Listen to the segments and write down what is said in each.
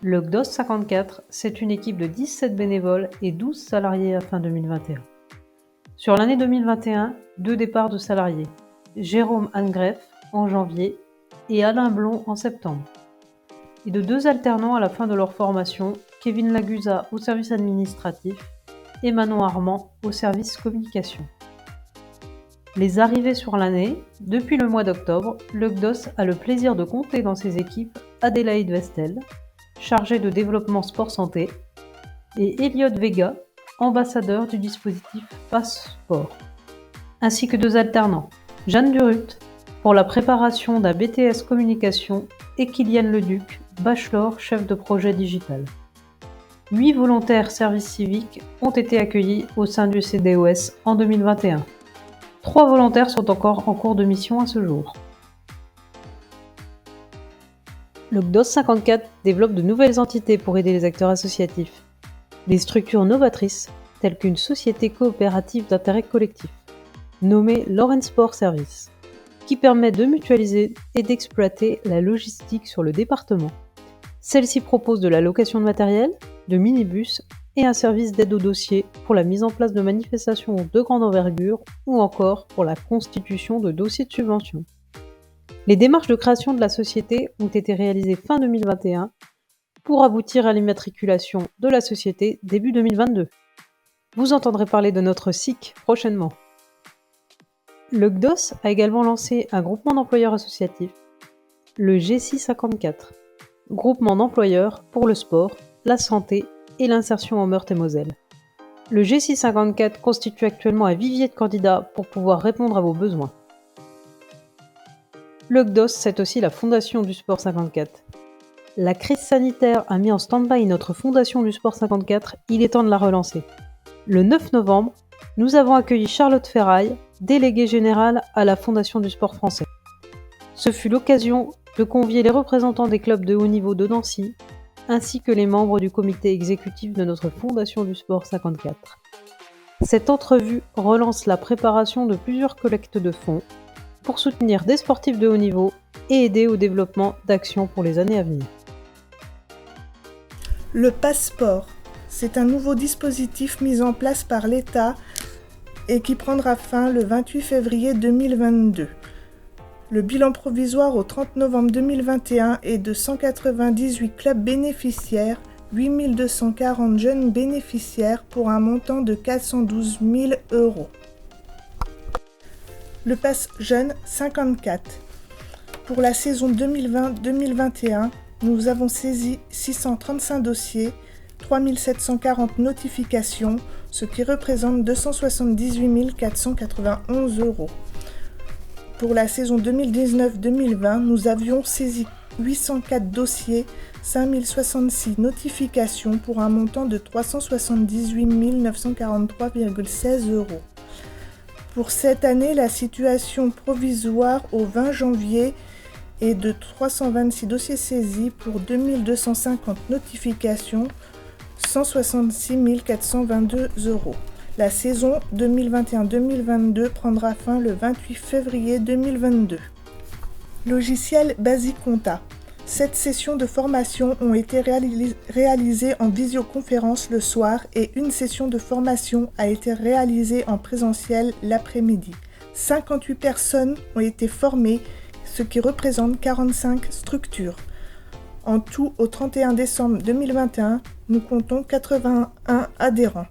Le GDOS 54, c'est une équipe de 17 bénévoles et 12 salariés à fin 2021. Sur l'année 2021, 2 départs de salariés, Jérôme Angreff en janvier et Alain Blond en septembre. Et de 2 alternants à la fin de leur formation, Kevin Lagusa au service administratif et Manon Armand au service communication. Les arrivées sur l'année, depuis le mois d'octobre, le GDOS a le plaisir de compter dans ses équipes Adélaïde Vestel, chargée de développement sport-santé, et Elliot Vega, ambassadeur du dispositif Pass Sport, ainsi que 2 alternants, Jeanne Durut, pour la préparation d'un BTS communication, et Kylian Leduc, bachelor chef de projet digital. 8 volontaires service civique ont été accueillis au sein du CDOS en 2021. 3 volontaires sont encore en cours de mission à ce jour. Le GDOS 54 développe de nouvelles entités pour aider les acteurs associatifs. Des structures novatrices, telles qu'une société coopérative d'intérêt collectif, nommée Lawrence Sport Service, qui permet de mutualiser et d'exploiter la logistique sur le département. Celle-ci propose de la location de matériel, de minibus et un service d'aide au dossier pour la mise en place de manifestations de grande envergure ou encore pour la constitution de dossiers de subvention. Les démarches de création de la société ont été réalisées fin 2021 pour aboutir à l'immatriculation de la société début 2022. Vous entendrez parler de notre SIC prochainement. Le GDOS a également lancé un groupement d'employeurs associatifs, le G654, groupement d'employeurs pour le sport, la santé et l'insertion en Meurthe-et-Moselle. Le G654 constitue actuellement un vivier de candidats pour pouvoir répondre à vos besoins. Le GDOS, c'est aussi la Fondation du Sport 54. La crise sanitaire a mis en stand-by notre Fondation du Sport 54, il est temps de la relancer. Le 9 novembre, nous avons accueilli Charlotte Ferraille, déléguée générale à la Fondation du Sport français. Ce fut l'occasion de convier les représentants des clubs de haut niveau de Nancy, ainsi que les membres du comité exécutif de notre Fondation du Sport 54. Cette entrevue relance la préparation de plusieurs collectes de fonds pour soutenir des sportifs de haut niveau et aider au développement d'actions pour les années à venir. Le Passeport, c'est un nouveau dispositif mis en place par l'État et qui prendra fin le 28 février 2022. Le bilan provisoire au 30 novembre 2021 est de 198 clubs bénéficiaires, 8240 jeunes bénéficiaires pour un montant de 412 000 €. Le Pass Jeune 54. Pour la saison 2020-2021, nous avons saisi 635 dossiers, 3740 notifications, ce qui représente 278 491 €. Pour la saison 2019-2020, nous avions saisi 804 dossiers, 5066 notifications pour un montant de 378 943,16 €. Pour cette année, la situation provisoire au 20 janvier est de 326 dossiers saisis pour 2250 notifications, 166 422 €. La saison 2021-2022 prendra fin le 28 février 2022. Logiciel Basicompta. 7 sessions de formation ont été réalisées en visioconférence le soir et une session de formation a été réalisée en présentiel l'après-midi. 58 personnes ont été formées, ce qui représente 45 structures. En tout, au 31 décembre 2021, nous comptons 81 adhérents,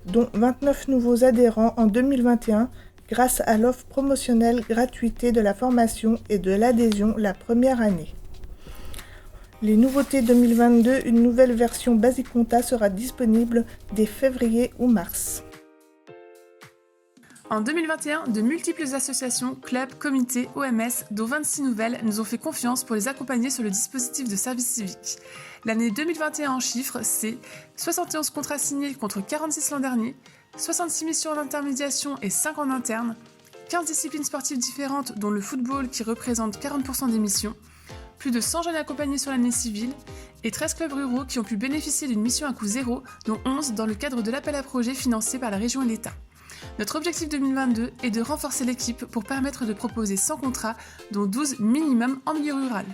dont 29 nouveaux adhérents en 2021 grâce à l'offre promotionnelle gratuité de la formation et de l'adhésion la première année. Les nouveautés 2022, une nouvelle version Basicompta sera disponible dès février ou mars. En 2021, de multiples associations, clubs, comités, OMS, dont 26 nouvelles, nous ont fait confiance pour les accompagner sur le dispositif de service civique. L'année 2021 en chiffres, c'est 71 contrats signés contre 46 l'an dernier, 66 missions d'intermédiation et 5 en interne, 15 disciplines sportives différentes dont le football qui représente 40% des missions, plus de 100 jeunes accompagnés sur l'année civile et 13 clubs ruraux qui ont pu bénéficier d'une mission à coût zéro, dont 11 dans le cadre de l'appel à projets financé par la région et l'État. Notre objectif 2022 est de renforcer l'équipe pour permettre de proposer 100 contrats, dont 12 minimum en milieu rural.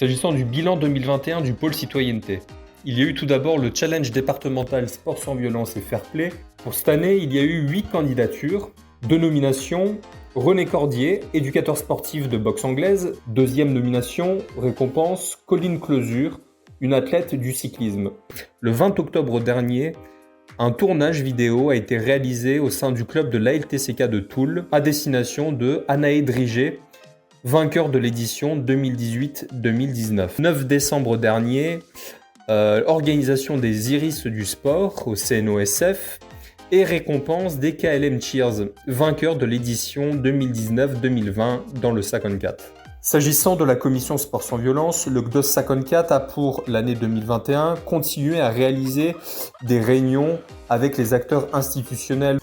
S'agissant du bilan 2021 du pôle citoyenneté, il y a eu tout d'abord le challenge départemental sport sans violence et fair play. Pour cette année, il y a eu 8 candidatures, 2 nominations. René Cordier, éducateur sportif de boxe anglaise. 2e nomination, récompense, Colline Closure, une athlète du cyclisme. Le 20 octobre dernier, un tournage vidéo a été réalisé au sein du club de l'ALTCK de Toul à destination de Anaë Drigé, vainqueur de l'édition 2018-2019. 9 décembre dernier, organisation des Iris du sport au CNOSF et récompense des KLM Cheers, vainqueur de l'édition 2019-2020 dans le 54. S'agissant de la commission sport sans violence, le GDOS 54 a pour l'année 2021 continué à réaliser des réunions avec les acteurs institutionnels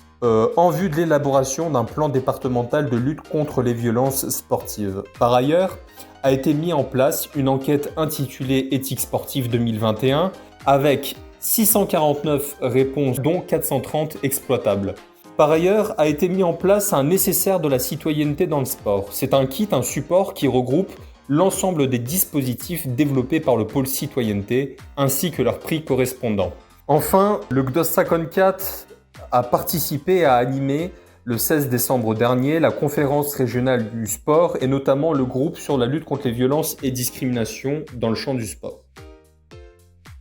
en vue de l'élaboration d'un plan départemental de lutte contre les violences sportives. Par ailleurs, a été mis en place une enquête intitulée Éthique sportive 2021 avec 649 réponses dont 430 exploitables. Par ailleurs, a été mis en place un nécessaire de la citoyenneté dans le sport. C'est un kit, un support qui regroupe l'ensemble des dispositifs développés par le pôle citoyenneté ainsi que leurs prix correspondants. Enfin, le GDOS 54 a participé et a animé le 16 décembre dernier la conférence régionale du sport et notamment le groupe sur la lutte contre les violences et discriminations dans le champ du sport.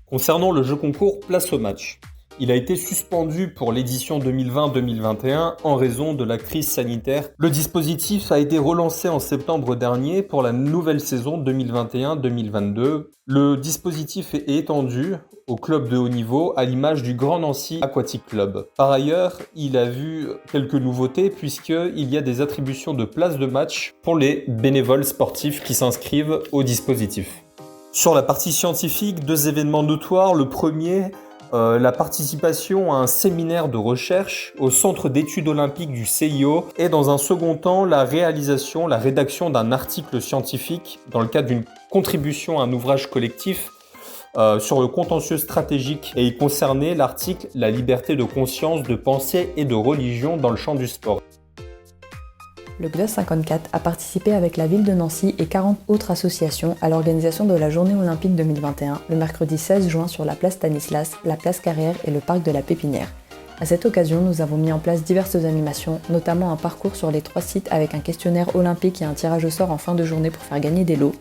Concernant le jeu concours Place au match, il a été suspendu pour l'édition 2020-2021 en raison de la crise sanitaire. Le dispositif a été relancé en septembre dernier pour la nouvelle saison 2021-2022. Le dispositif est étendu au club de haut niveau à l'image du Grand Nancy Aquatic Club. Par ailleurs, il a vu quelques nouveautés puisqu'il y a des attributions de places de match pour les bénévoles sportifs qui s'inscrivent au dispositif. Sur la partie scientifique, 2 événements notoires. Le premier, la participation à un séminaire de recherche au Centre d'études olympiques du CIO et dans un second temps, la rédaction d'un article scientifique dans le cadre d'une contribution à un ouvrage collectif sur le contentieux stratégique et il concernait l'article « La liberté de conscience, de pensée et de religion dans le champ du sport ». Le GDOS 54 a participé avec la ville de Nancy et 40 autres associations à l'organisation de la Journée olympique 2021, le mercredi 16 juin sur la place Stanislas, la place Carrière et le parc de la Pépinière. À cette occasion, nous avons mis en place diverses animations, notamment un parcours sur les 3 sites avec un questionnaire olympique et un tirage au sort en fin de journée pour faire gagner des lots,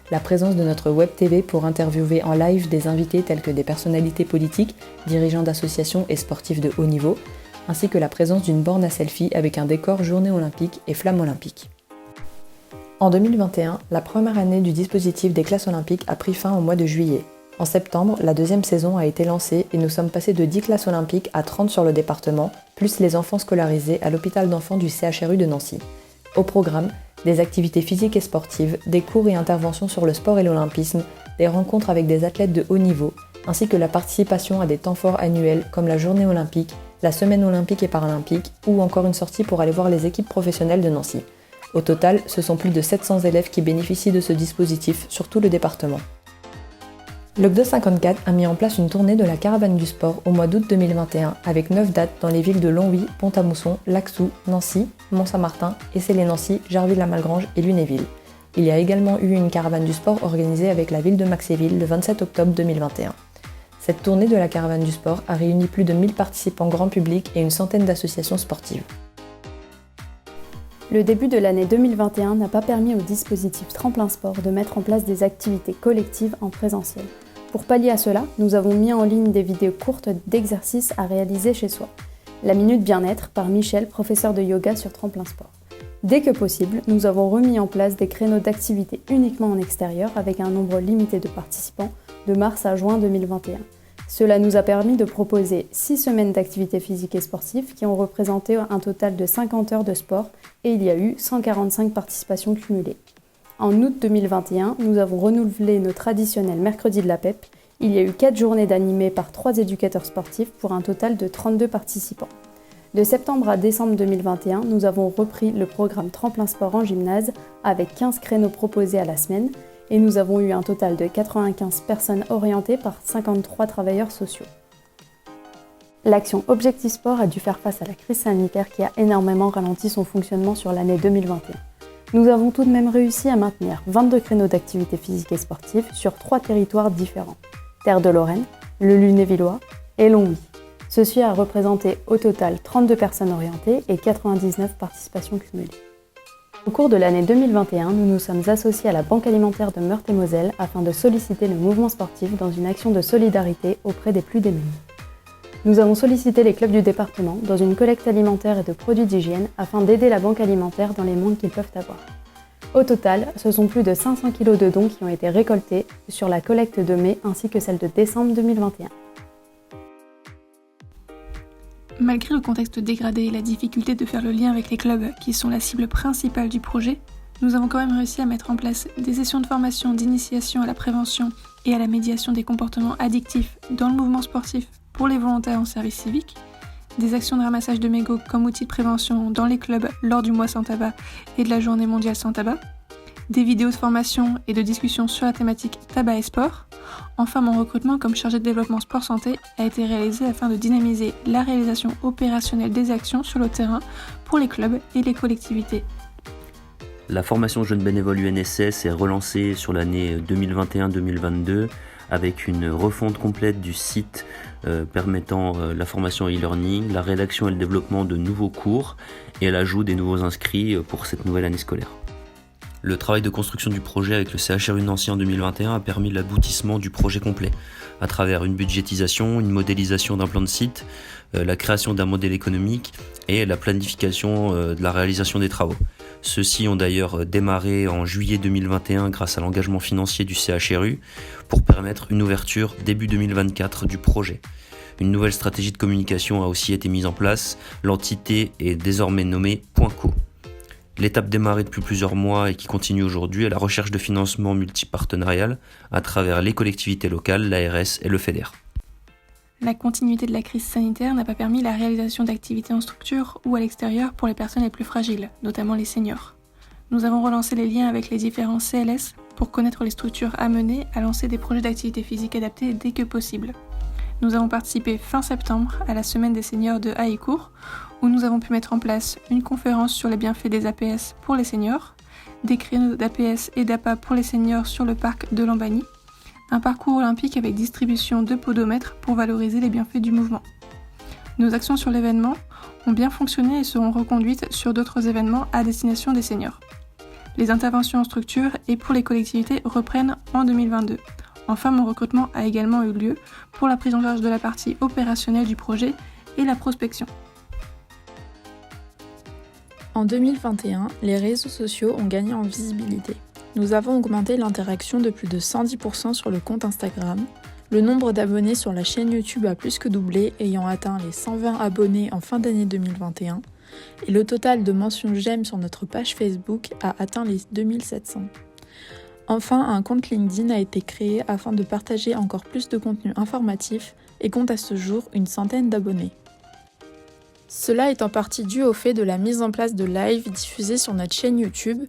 la présence de notre web TV pour interviewer en live des invités tels que des personnalités politiques, dirigeants d'associations et sportifs de haut niveau, ainsi que la présence d'une borne à selfie avec un décor journée olympique et flamme olympique. En 2021, la première année du dispositif des classes olympiques a pris fin au mois de juillet. En septembre, la 2e saison a été lancée et nous sommes passés de 10 classes olympiques à 30 sur le département, plus les enfants scolarisés à l'hôpital d'enfants du CHRU de Nancy. Au programme, des activités physiques et sportives, des cours et interventions sur le sport et l'olympisme, des rencontres avec des athlètes de haut niveau, ainsi que la participation à des temps forts annuels comme la journée olympique, la semaine olympique et paralympique ou encore une sortie pour aller voir les équipes professionnelles de Nancy. Au total, ce sont plus de 700 élèves qui bénéficient de ce dispositif sur tout le département. Le GDOS 54 a mis en place une tournée de la caravane du sport au mois d'août 2021 avec 9 dates dans les villes de Longwy, Pont-à-Mousson, Laxou, Nancy, Mont-Saint-Martin, Essey-les-Nancy, Jarville-la-Malgrange et Lunéville. Il y a également eu une caravane du sport organisée avec la ville de Maxéville le 27 octobre 2021. Cette tournée de la caravane du sport a réuni plus de 1000 participants grand public et une centaine d'associations sportives. Le début de l'année 2021 n'a pas permis au dispositif Tremplin Sport de mettre en place des activités collectives en présentiel. Pour pallier à cela, nous avons mis en ligne des vidéos courtes d'exercices à réaliser chez soi. La Minute Bien-être par Michel, professeur de yoga sur Tremplin Sport. Dès que possible, nous avons remis en place des créneaux d'activités uniquement en extérieur avec un nombre limité de participants de mars à juin 2021. Cela nous a permis de proposer 6 semaines d'activités physiques et sportives qui ont représenté un total de 50 heures de sport et il y a eu 145 participations cumulées. En août 2021, nous avons renouvelé nos traditionnels mercredis de la PEP. Il y a eu 4 journées d'animés par 3 éducateurs sportifs pour un total de 32 participants. De septembre à décembre 2021, nous avons repris le programme Tremplin Sport en gymnase avec 15 créneaux proposés à la semaine et nous avons eu un total de 95 personnes orientées par 53 travailleurs sociaux. L'action Objectif Sport a dû faire face à la crise sanitaire qui a énormément ralenti son fonctionnement sur l'année 2021. Nous avons tout de même réussi à maintenir 22 créneaux d'activité physique et sportive sur 3 territoires différents, Terre de Lorraine, le Lunévillois et Longwy. Ceci a représenté au total 32 personnes orientées et 99 participations cumulées. Au cours de l'année 2021, nous nous sommes associés à la Banque alimentaire de Meurthe-et-Moselle afin de solliciter le mouvement sportif dans une action de solidarité auprès des plus démunis. Nous avons sollicité les clubs du département dans une collecte alimentaire et de produits d'hygiène afin d'aider la banque alimentaire dans les manques qu'ils peuvent avoir. Au total, ce sont plus de 500 kg de dons qui ont été récoltés sur la collecte de mai ainsi que celle de décembre 2021. Malgré le contexte dégradé et la difficulté de faire le lien avec les clubs qui sont la cible principale du projet, nous avons quand même réussi à mettre en place des sessions de formation d'initiation à la prévention et à la médiation des comportements addictifs dans le mouvement sportif pour les volontaires en service civique, des actions de ramassage de mégots comme outil de prévention dans les clubs lors du mois sans tabac et de la journée mondiale sans tabac, des vidéos de formation et de discussion sur la thématique tabac et sport. Enfin, mon recrutement comme chargé de développement sport santé a été réalisé afin de dynamiser la réalisation opérationnelle des actions sur le terrain pour les clubs et les collectivités. La formation jeunes bénévoles UNSS est relancée sur l'année 2021-2022 avec une refonte complète du site permettant la formation e-learning, la rédaction et le développement de nouveaux cours et l'ajout des nouveaux inscrits pour cette nouvelle année scolaire. Le travail de construction du projet avec le CHRU Nancy en 2021 a permis l'aboutissement du projet complet à travers une budgétisation, une modélisation d'un plan de site, la création d'un modèle économique et la planification de la réalisation des travaux. Ceux-ci ont d'ailleurs démarré en juillet 2021 grâce à l'engagement financier du CHRU pour permettre une ouverture début 2024 du projet. Une nouvelle stratégie de communication a aussi été mise en place, l'entité est désormais nommée .co. L'étape démarrée depuis plusieurs mois et qui continue aujourd'hui est la recherche de financement multipartenarial à travers les collectivités locales, l'ARS et le FEDER. La continuité de la crise sanitaire n'a pas permis la réalisation d'activités en structure ou à l'extérieur pour les personnes les plus fragiles, notamment les seniors. Nous avons relancé les liens avec les différents CLS pour connaître les structures amenées à lancer des projets d'activité physique adaptés dès que possible. Nous avons participé fin septembre à la semaine des seniors de Haïcourt, où nous avons pu mettre en place une conférence sur les bienfaits des APS pour les seniors, des créneaux d'APS et d'APA pour les seniors sur le parc de Lambany, un parcours olympique avec distribution de podomètres pour valoriser les bienfaits du mouvement. Nos actions sur l'événement ont bien fonctionné et seront reconduites sur d'autres événements à destination des seniors. Les interventions en structure et pour les collectivités reprennent en 2022. Enfin, mon recrutement a également eu lieu pour la prise en charge de la partie opérationnelle du projet et la prospection. En 2021, les réseaux sociaux ont gagné en visibilité. Nous avons augmenté l'interaction de plus de 110% sur le compte Instagram. Le nombre d'abonnés sur la chaîne YouTube a plus que doublé, ayant atteint les 120 abonnés en fin d'année 2021. Et le total de mentions j'aime sur notre page Facebook a atteint les 2700. Enfin, un compte LinkedIn a été créé afin de partager encore plus de contenu informatif et compte à ce jour une centaine d'abonnés. Cela est en partie dû au fait de la mise en place de lives diffusés sur notre chaîne YouTube,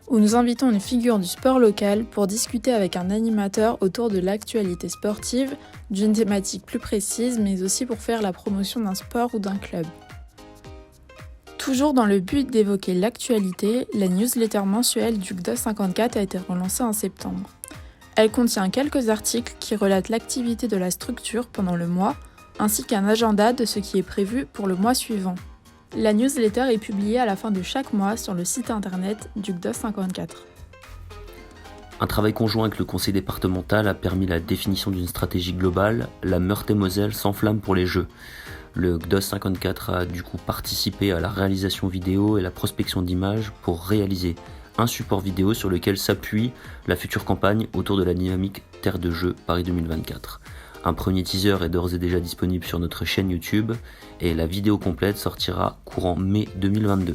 où nous invitons une figure du sport local pour discuter avec un animateur autour de l'actualité sportive, d'une thématique plus précise, mais aussi pour faire la promotion d'un sport ou d'un club. Toujours dans le but d'évoquer l'actualité, la newsletter mensuelle du GDOS 54 a été relancée en septembre. Elle contient quelques articles qui relatent l'activité de la structure pendant le mois, ainsi qu'un agenda de ce qui est prévu pour le mois suivant. La newsletter est publiée à la fin de chaque mois sur le site internet du GDOS 54. Un travail conjoint avec le conseil départemental a permis la définition d'une stratégie globale. La Meurthe-et-Moselle s'enflamme pour les Jeux. Le GDOS 54 a du coup participé à la réalisation vidéo et la prospection d'images pour réaliser un support vidéo sur lequel s'appuie la future campagne autour de la dynamique Terre de Jeux Paris 2024. Un premier teaser est d'ores et déjà disponible sur notre chaîne YouTube et la vidéo complète sortira courant mai 2022.